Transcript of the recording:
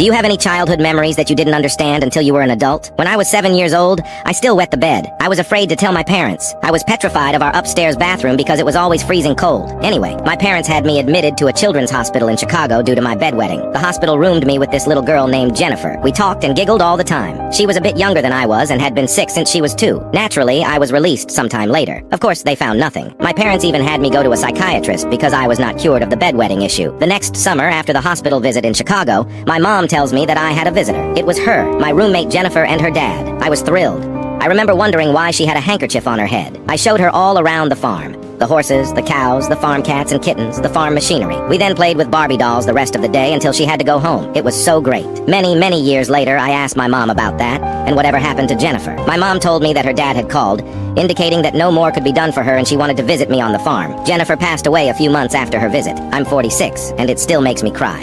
Do you have any childhood memories that you didn't understand until you were an adult? When I was 7 years old, I still wet the bed. I was afraid to tell my parents. I was petrified of our upstairs bathroom because it was always freezing cold. Anyway, my parents had me admitted to a children's hospital in Chicago due to my bedwetting. The hospital roomed me with this little girl named Jennifer. We talked and giggled all the time. She was a bit younger than I was and had been sick since she was 2. Naturally, I was released sometime later. Of course, they found nothing. My parents even had me go to a psychiatrist because I was not cured of the bedwetting issue. The next summer, after the hospital visit in Chicago, my mom tells me that I had a visitor. It was her, my roommate Jennifer, and her dad. I was thrilled. I remember wondering why she had a handkerchief on her head. I showed her all around the farm. The horses, the cows, the farm cats and kittens, the farm machinery. We then played with Barbie dolls the rest of the day until she had to go home. It was so great. Many years later, I asked my mom about that and whatever happened to Jennifer. My mom told me that her dad had called, indicating that no more could be done for her and she wanted to visit me on the farm. Jennifer passed away a few months after her visit. I'm 46, and it still makes me cry.